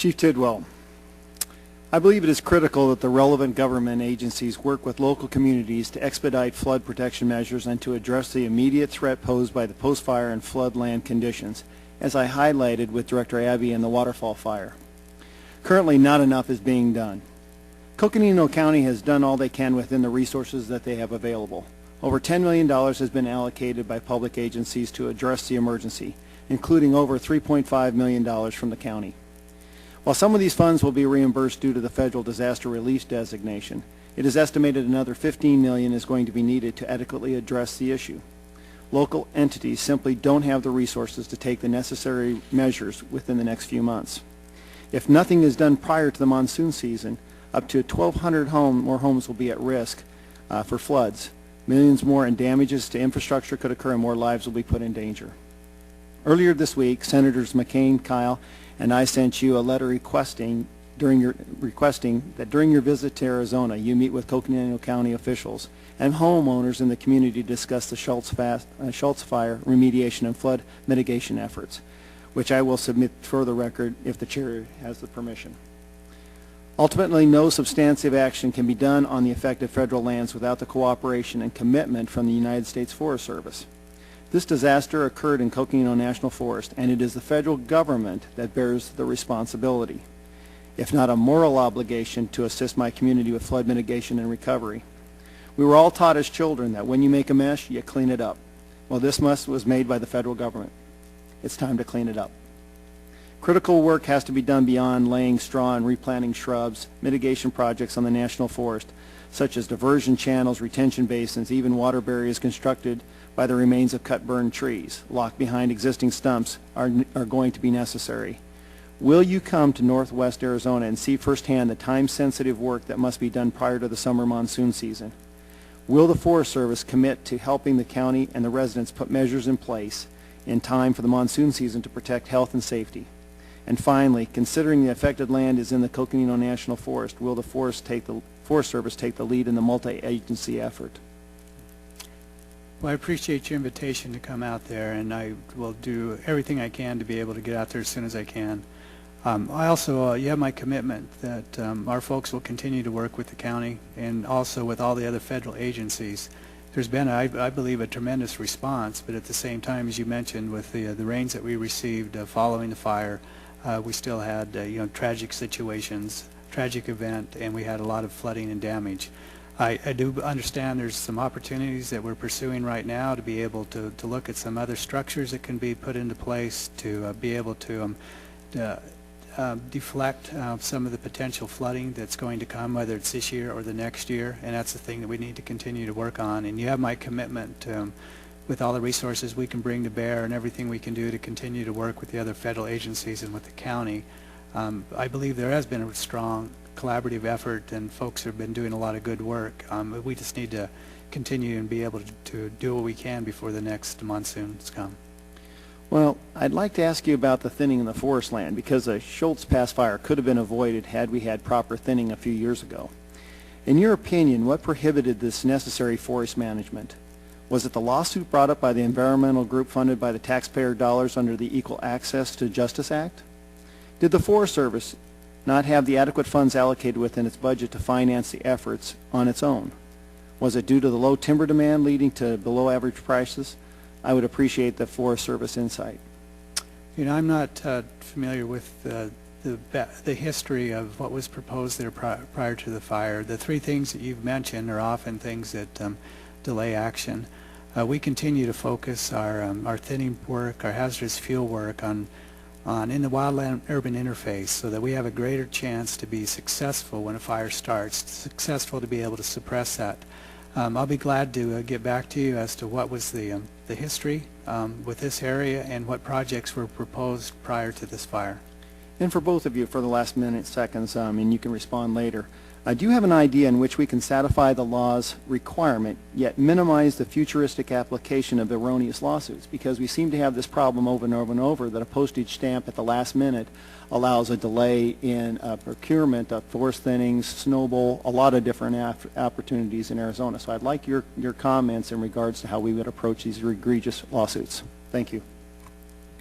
Chief Tidwell, I believe it is critical that the relevant government agencies work with local communities to expedite flood protection measures and to address the immediate threat posed by the post-fire and floodland conditions, as I highlighted with Director Abbey and the waterfall fire. Currently, not enough is being done. Coconino County has done all they can within the resources that they have available. Over $10 million has been allocated by public agencies to address the emergency, including over $3.5 million from the county. While some of these funds will be reimbursed due to the federal disaster relief designation, it is estimated another $15 million is going to be needed to adequately address the issue. Local entities simply don't have the resources to take the necessary measures within the next few months. If nothing is done prior to the monsoon season, up to 1,200 more homes will be at risk for floods. Millions more in damages to infrastructure could occur and more lives will be put in danger. Earlier this week, Senators McCain, Kyle, and I sent you a letter requesting that during your visit to Arizona, you meet with Coconino County officials and homeowners in the community to discuss the Schultz Fire remediation and flood mitigation efforts, which I will submit for the record if the chair has the permission. Ultimately, no substantive action can be done on the affected federal lands without the cooperation and commitment from the United States Forest Service. This disaster occurred in Coconino National Forest, and it is the federal government that bears the responsibility, if not a moral obligation, to assist my community with flood mitigation and recovery. We were all taught as children that when you make a mess, you clean it up. Well, this mess was made by the federal government. It's time to clean it up. Critical work has to be done beyond laying straw and replanting shrubs, mitigation projects on the national forest, such as diversion channels, retention basins, even water barriers constructed by the remains of cut-burned trees, locked behind existing stumps, are going to be necessary. Will you come to Northwest Arizona and see firsthand the time-sensitive work that must be done prior to the summer monsoon season? Will the Forest Service commit to helping the county and the residents put measures in place in time for the monsoon season to protect health and safety? And finally, considering the affected land is in the Coconino National Forest, will the Forest Service take the lead in the multi-agency effort? Well, I appreciate your invitation to come out there, and I will do everything I can to be able to get out there as soon as I can. I also, you have my commitment that our folks will continue to work with the county and also with all the other federal agencies. There's been, I believe, a tremendous response, but at the same time, as you mentioned, with the rains that we received following the fire, we still had tragic situations, tragic event, and we had a lot of flooding and damage. I do understand there's some opportunities that we're pursuing right now to be able to look at some other structures that can be put into place to be able to deflect some of the potential flooding that's going to come, whether it's this year or the next year, and that's the thing that we need to continue to work on. And you have my commitment with all the resources we can bring to bear and everything we can do to continue to work with the other federal agencies and with the county. I believe there has been a strong collaborative effort, and folks have been doing a lot of good work. We just need to continue and be able to do what we can before the next monsoons come. Well, I'd like to ask you about the thinning in the forest land, because a Schultz Pass Fire could have been avoided had we had proper thinning a few years ago. In your opinion, what prohibited this necessary forest management? Was it the lawsuit brought up by the environmental group funded by the taxpayer dollars under the Equal Access to Justice Act? Did the Forest Service not have the adequate funds allocated within its budget to finance the efforts on its own? Was it due to the low timber demand leading to below average prices? I would appreciate the Forest Service insight. I'm not familiar with the history of what was proposed there prior to the fire. The three things that you've mentioned are often things that delay action. We continue to focus our thinning work, our hazardous fuel work on in the wildland-urban interface, so that we have a greater chance to be successful when a fire starts, successful to be able to suppress that. I'll be glad to get back to you as to what was the history with this area and what projects were proposed prior to this fire. And for both of you, for the last seconds, and you can respond later, do you have an idea in which we can satisfy the law's requirement, yet minimize the futuristic application of erroneous lawsuits? Because we seem to have this problem over and over and over, that a postage stamp at the last minute allows a delay in procurement of forest thinnings, snowball, a lot of different opportunities in Arizona. So I'd like your comments in regards to how we would approach these egregious lawsuits. Thank you.